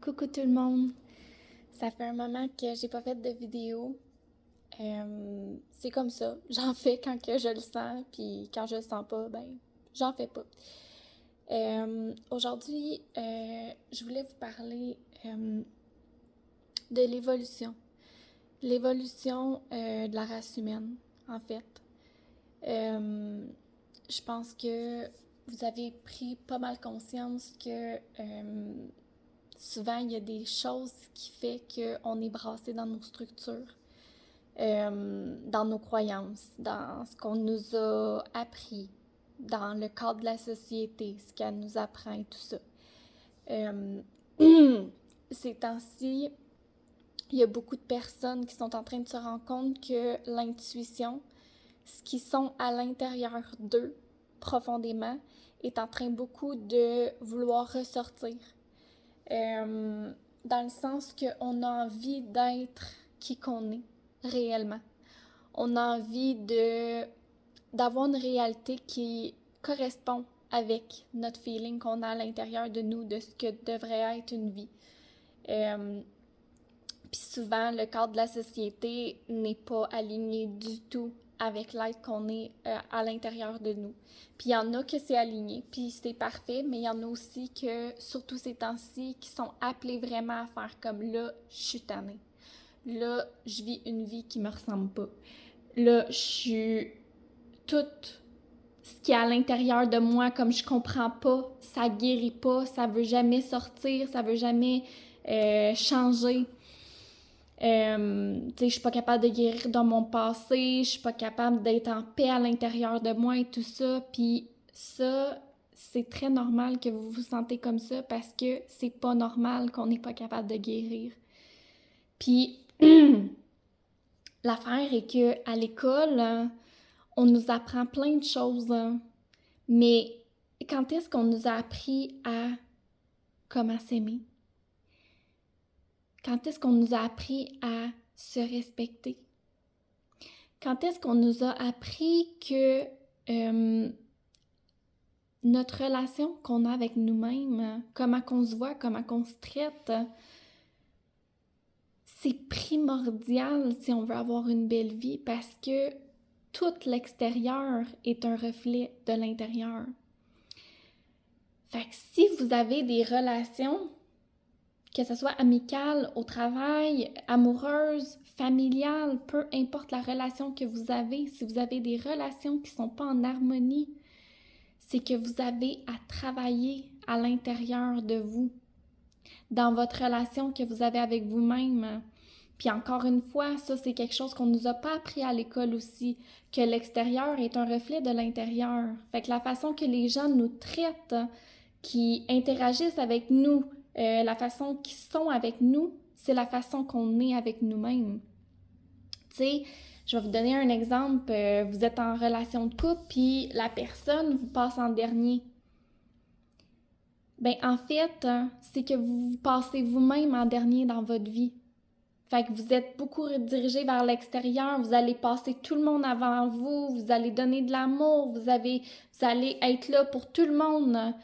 Coucou tout le monde! Ça fait un moment que j'ai pas fait de vidéo. C'est comme ça. J'en fais quand que je le sens, puis quand je le sens pas, ben, j'en fais pas. Aujourd'hui, je voulais vous parler de l'évolution. L'évolution de la race humaine, en fait. Je pense que vous avez pris pas mal conscience que souvent, il y a des choses qui font qu'on est brassé dans nos structures, dans nos croyances, dans ce qu'on nous a appris, dans le cadre de la société, ce qu'elle nous apprend et tout ça. Ces temps-ci, il y a beaucoup de personnes qui sont en train de se rendre compte que l'intuition, ce qu'ils sont à l'intérieur d'eux, profondément, est en train beaucoup de vouloir ressortir. Dans le sens qu'on a envie d'être qui qu'on est réellement. On a envie d'avoir une réalité qui correspond avec notre feeling qu'on a à l'intérieur de nous, de ce que devrait être une vie. Puis souvent, le cadre de la société n'est pas aligné du tout avec l'être qu'on est à l'intérieur de nous. Puis il y en a que c'est aligné, puis c'est parfait, mais il y en a aussi que, surtout ces temps-ci, qui sont appelés vraiment à faire comme là, je suis tannée. Là, je vis une vie qui me ressemble pas. Là, je suis tout ce qui est à l'intérieur de moi, comme je comprends pas, ça guérit pas, ça veut jamais sortir, ça veut jamais changer. Je suis pas capable de guérir dans mon passé, je suis pas capable d'être en paix à l'intérieur de moi et tout ça, puis ça, c'est très normal que vous vous sentez comme ça parce que c'est pas normal qu'on n'est pas capable de guérir. Puis l'affaire est que à l'école, on nous apprend plein de choses, mais quand est-ce qu'on nous a appris à comment s'aimer? Quand est-ce qu'on nous a appris à se respecter? Quand est-ce qu'on nous a appris que notre relation qu'on a avec nous-mêmes, comment qu'on se voit, comment qu'on se traite, c'est primordial si on veut avoir une belle vie parce que tout l'extérieur est un reflet de l'intérieur. Fait que si vous avez des relations, que ce soit amicale, au travail, amoureuse, familiale, peu importe la relation que vous avez, si vous avez des relations qui ne sont pas en harmonie, c'est que vous avez à travailler à l'intérieur de vous, dans votre relation que vous avez avec vous-même. Puis encore une fois, ça c'est quelque chose qu'on ne nous a pas appris à l'école aussi, que l'extérieur est un reflet de l'intérieur. Fait que la façon que les gens nous traitent, qui interagissent avec nous, la façon qu'ils sont avec nous, c'est la façon qu'on est avec nous-mêmes. Tu sais, je vais vous donner un exemple. Vous êtes en relation de couple, puis la personne vous passe en dernier. Ben en fait, c'est que vous vous passez vous-même en dernier dans votre vie. Fait que vous êtes beaucoup redirigé vers l'extérieur, vous allez passer tout le monde avant vous, vous allez donner de l'amour, vous allez être là pour tout le monde.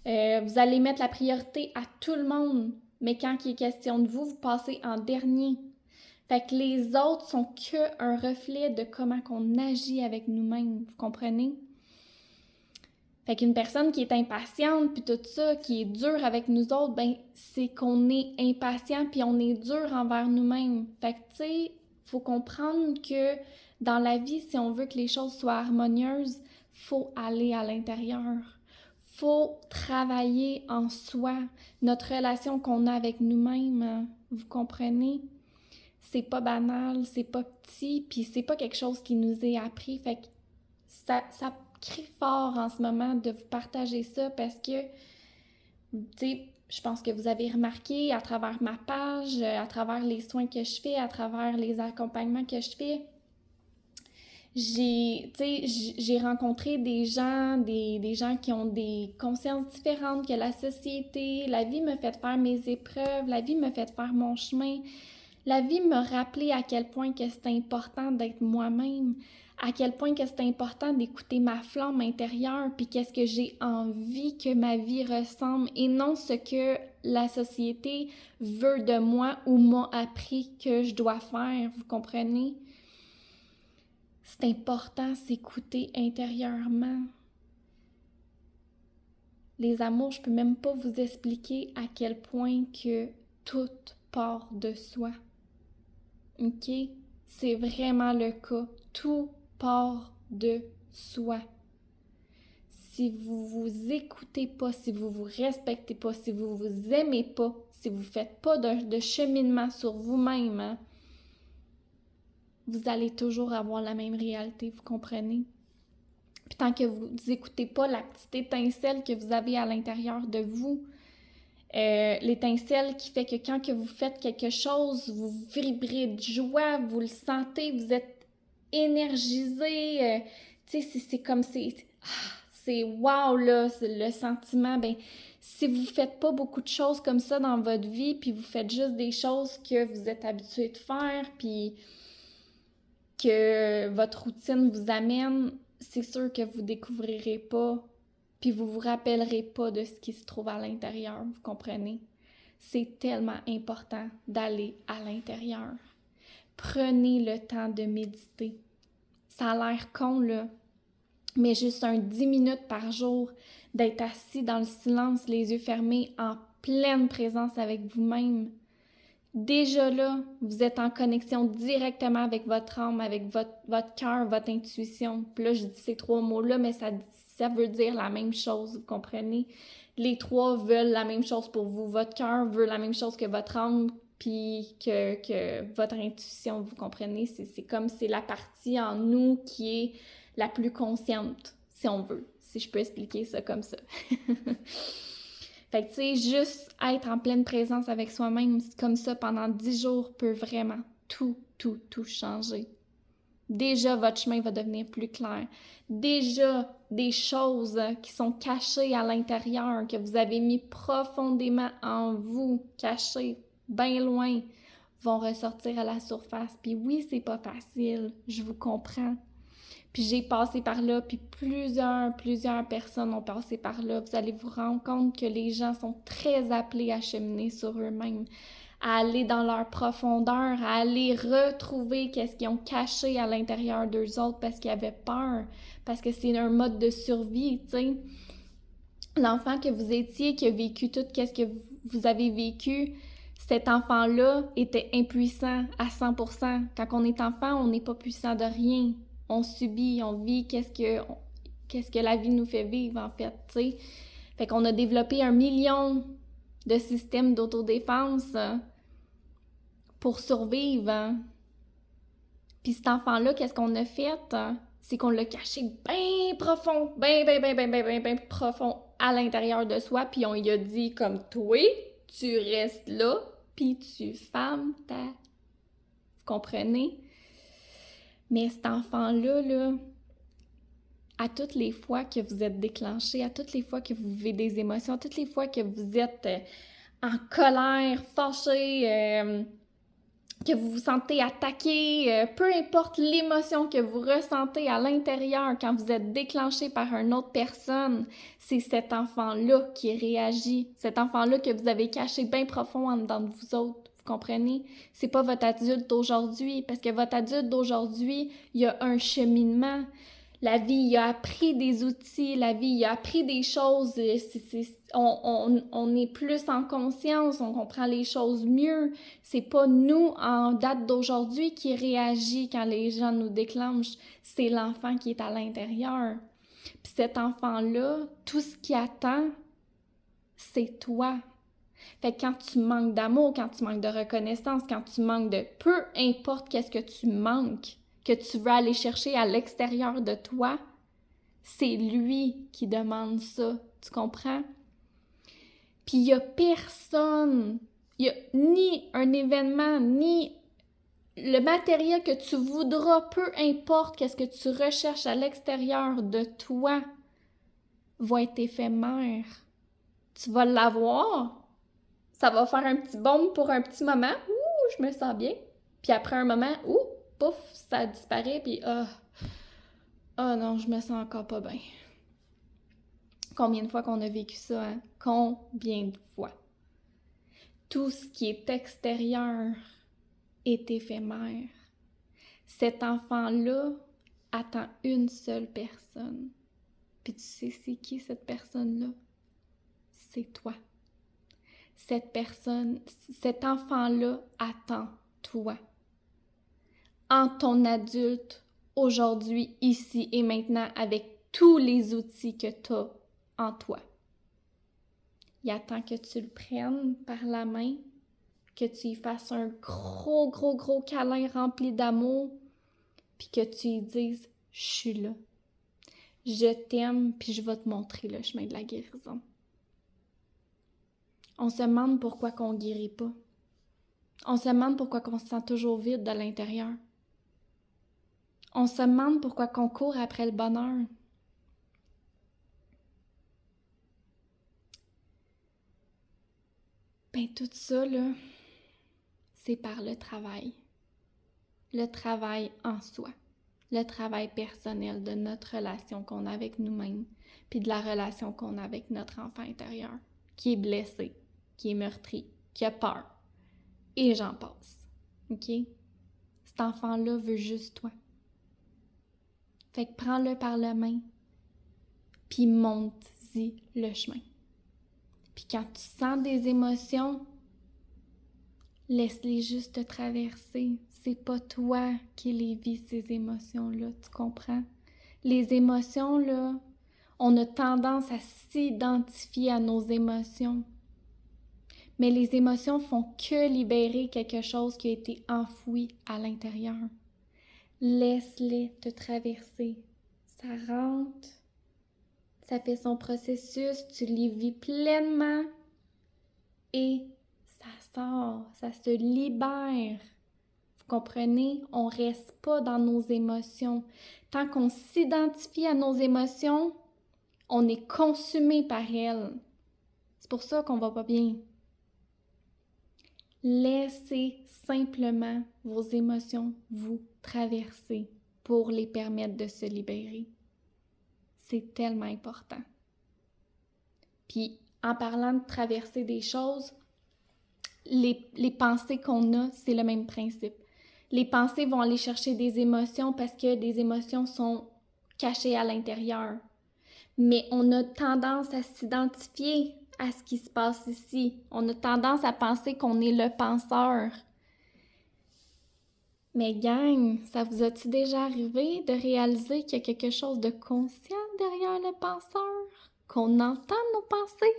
Vous allez mettre la priorité à tout le monde, mais quand il est question de vous, vous passez en dernier. Fait que les autres sont qu'un reflet de comment on agit avec nous-mêmes, vous comprenez? Fait qu'une personne qui est impatiente puis tout ça, qui est dure avec nous autres, ben c'est qu'on est impatient puis on est dur envers nous-mêmes. Fait que tu sais, faut comprendre que dans la vie, si on veut que les choses soient harmonieuses, faut aller à l'intérieur. Faut travailler en soi, notre relation qu'on a avec nous-mêmes, vous comprenez? C'est pas banal, c'est pas petit, puis c'est pas quelque chose qui nous est appris. Fait que ça crie fort en ce moment de vous partager ça parce que, tu sais, je pense que vous avez remarqué à travers ma page, à travers les soins que je fais, à travers les accompagnements que je fais, j'ai rencontré des gens qui ont des consciences différentes que la société. La vie me fait faire mes épreuves, la vie me fait faire mon chemin. La vie m'a rappelé à quel point que c'est important d'être moi-même, à quel point que c'est important d'écouter ma flamme intérieure, puis qu'est-ce que j'ai envie que ma vie ressemble, et non ce que la société veut de moi ou m'a appris que je dois faire, vous comprenez? C'est important s'écouter intérieurement. Les amours, je peux même pas vous expliquer à quel point que tout part de soi. OK? C'est vraiment le cas. Tout part de soi. Si vous vous écoutez pas, si vous vous respectez pas, si vous vous aimez pas, si vous faites pas de cheminement sur vous-même, hein, vous allez toujours avoir la même réalité, vous comprenez? Puis tant que vous n'écoutez pas la petite étincelle que vous avez à l'intérieur de vous, l'étincelle qui fait que quand que vous faites quelque chose, vous vibrez de joie, vous le sentez, vous êtes énergisé, tu sais, c'est comme c'est wow là, c'est le sentiment. Ben si vous faites pas beaucoup de choses comme ça dans votre vie, puis vous faites juste des choses que vous êtes habitué de faire, puis que votre routine vous amène, c'est sûr que vous découvrirez pas, puis vous vous rappellerez pas de ce qui se trouve à l'intérieur, vous comprenez? C'est tellement important d'aller à l'intérieur. Prenez le temps de méditer. Ça a l'air con, là, mais juste 10 minutes par jour, d'être assis dans le silence, les yeux fermés, en pleine présence avec vous-même. Déjà là, vous êtes en connexion directement avec votre âme, avec votre cœur, votre intuition. Puis là, je dis ces 3 mots-là, mais ça veut dire la même chose, vous comprenez? Les 3 veulent la même chose pour vous. Votre cœur veut la même chose que votre âme, puis que votre intuition, vous comprenez? C'est comme c'est la partie en nous qui est la plus consciente, si on veut, si je peux expliquer ça comme ça. Fait que, tu sais, juste être en pleine présence avec soi-même comme ça pendant 10 jours peut vraiment tout changer. Déjà, votre chemin va devenir plus clair. Déjà, des choses qui sont cachées à l'intérieur, que vous avez mis profondément en vous, cachées bien loin, vont ressortir à la surface. Puis oui, c'est pas facile, je vous comprends. Puis j'ai passé par là, puis plusieurs personnes ont passé par là. Vous allez vous rendre compte que les gens sont très appelés à cheminer sur eux-mêmes, à aller dans leur profondeur, à aller retrouver qu'est-ce qu'ils ont caché à l'intérieur d'eux autres parce qu'ils avaient peur, parce que c'est un mode de survie, tu sais. L'enfant que vous étiez, qui a vécu tout ce que vous avez vécu, cet enfant-là était impuissant à 100%. Quand on est enfant, on n'est pas puissant de rien. On subit, on vit qu'est-ce que la vie nous fait vivre, en fait, tu sais. Fait qu'on a développé 1 million de systèmes d'autodéfense pour survivre. Hein. Puis cet enfant-là, qu'est-ce qu'on a fait? C'est qu'on l'a caché bien profond, bien profond à l'intérieur de soi, puis on lui a dit comme toi, tu restes là, puis tu fermes ta... Vous comprenez? Mais cet enfant-là, là, à toutes les fois que vous êtes déclenché, à toutes les fois que vous vivez des émotions, à toutes les fois que vous êtes en colère, fâché, que vous vous sentez attaqué, peu importe l'émotion que vous ressentez à l'intérieur quand vous êtes déclenché par une autre personne, c'est cet enfant-là qui réagit, cet enfant-là que vous avez caché bien profond en dedans de vous autres. Vous comprenez? C'est pas votre adulte d'aujourd'hui, parce que votre adulte d'aujourd'hui, il y a un cheminement. La vie, il a appris des outils, la vie, il a appris des choses, on est plus en conscience, on comprend les choses mieux. C'est pas nous, en date d'aujourd'hui, qui réagit quand les gens nous déclenchent, c'est l'enfant qui est à l'intérieur. Puis cet enfant-là, tout ce qu'il attend, c'est toi. Fait que quand tu manques d'amour, quand tu manques de reconnaissance, quand tu manques de peu importe qu'est-ce que tu manques, que tu veux aller chercher à l'extérieur de toi, c'est lui qui demande ça. Tu comprends? Puis il n'y a personne, il n'y a ni un événement, ni le matériel que tu voudras, peu importe qu'est-ce que tu recherches à l'extérieur de toi, va être éphémère. Tu vas l'avoir, ça va faire un petit baume pour un petit moment, ouh, je me sens bien. Puis après un moment, ouh, pouf, ça disparaît, puis oh non, je me sens encore pas bien. Combien de fois qu'on a vécu ça, hein? Combien de fois? Tout ce qui est extérieur est éphémère. Cet enfant-là attend une seule personne. Puis tu sais c'est qui cette personne-là? C'est toi. Cet enfant-là attend toi. En ton adulte, aujourd'hui, ici et maintenant, avec tous les outils que tu as en toi. Il attend que tu le prennes par la main, que tu lui fasses un gros câlin rempli d'amour, puis que tu lui dises « Je suis là. Je t'aime, puis je vais te montrer le chemin de la guérison. » On se demande pourquoi qu'on ne guérit pas. On se demande pourquoi qu'on se sent toujours vide de l'intérieur. On se demande pourquoi qu'on court après le bonheur. Ben tout ça, là, c'est par le travail. Le travail en soi. Le travail personnel de notre relation qu'on a avec nous-mêmes, puis de la relation qu'on a avec notre enfant intérieur, qui est blessé, qui est meurtri, qui a peur. Et j'en passe. OK? Cet enfant-là veut juste toi. Fait que prends-le par la main, puis monte-y le chemin. Puis quand tu sens des émotions, laisse-les juste te traverser. C'est pas toi qui les vis, ces émotions-là, tu comprends? Les émotions, là, on a tendance à s'identifier à nos émotions. Mais les émotions font que libérer quelque chose qui a été enfoui à l'intérieur. Laisse-les te traverser. Ça rentre, ça fait son processus, tu les vis pleinement et ça sort, ça se libère. Vous comprenez? On ne reste pas dans nos émotions. Tant qu'on s'identifie à nos émotions, on est consumé par elles. C'est pour ça qu'on va pas bien. Laissez simplement vos émotions vous traverser pour les permettre de se libérer. C'est tellement important. Puis, en parlant de traverser des choses, les pensées qu'on a, c'est le même principe. Les pensées vont aller chercher des émotions parce que des émotions sont cachées à l'intérieur. Mais on a tendance à s'identifier à ce qui se passe ici. On a tendance à penser qu'on est le penseur. Mais gang, ça vous a-t-il déjà arrivé de réaliser qu'il y a quelque chose de conscient derrière le penseur? Qu'on entend nos pensées?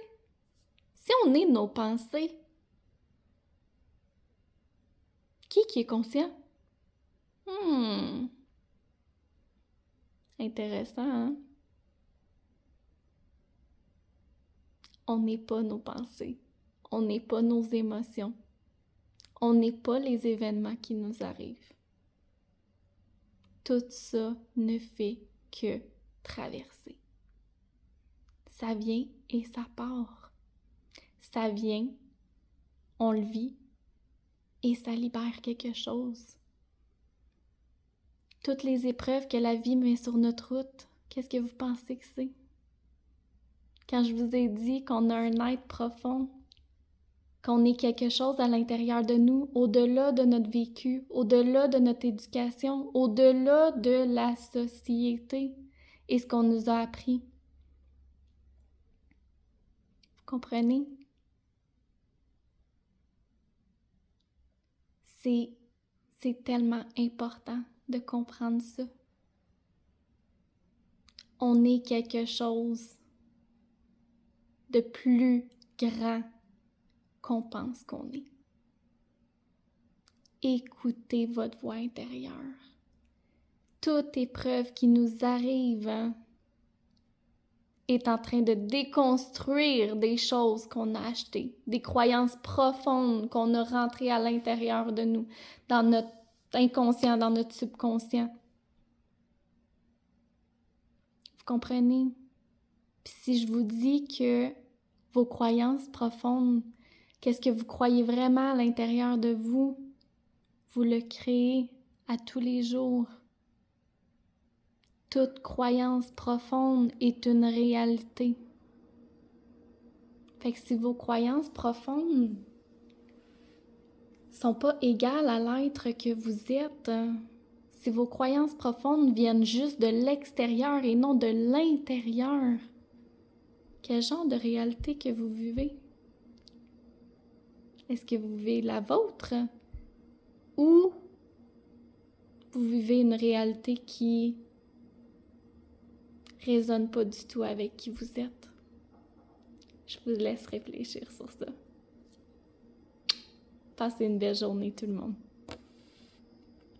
Si on est nos pensées, qui est conscient? Intéressant, hein? On n'est pas nos pensées. On n'est pas nos émotions. On n'est pas les événements qui nous arrivent. Tout ça ne fait que traverser. Ça vient et ça part. Ça vient, on le vit et ça libère quelque chose. Toutes les épreuves que la vie met sur notre route, qu'est-ce que vous pensez que c'est? Quand je vous ai dit qu'on a un être profond, qu'on est quelque chose à l'intérieur de nous, au-delà de notre vécu, au-delà de notre éducation, au-delà de la société et ce qu'on nous a appris. Vous comprenez? C'est tellement important de comprendre ça. On est quelque chose de plus grand qu'on pense qu'on est. Écoutez votre voix intérieure. Toute épreuve qui nous arrive est en train de déconstruire des choses qu'on a achetées, des croyances profondes qu'on a rentrées à l'intérieur de nous, dans notre inconscient, dans notre subconscient. Vous comprenez? Puis si je vous dis que vos croyances profondes, qu'est-ce que vous croyez vraiment à l'intérieur de vous, vous le créez à tous les jours. Toute croyance profonde est une réalité. Fait que si vos croyances profondes sont pas égales à l'être que vous êtes. Si vos croyances profondes viennent juste de l'extérieur et non de l'intérieur, quel genre de réalité que vous vivez? Est-ce que vous vivez la vôtre? Ou vous vivez une réalité qui résonne pas du tout avec qui vous êtes? Je vous laisse réfléchir sur ça. Passez une belle journée tout le monde.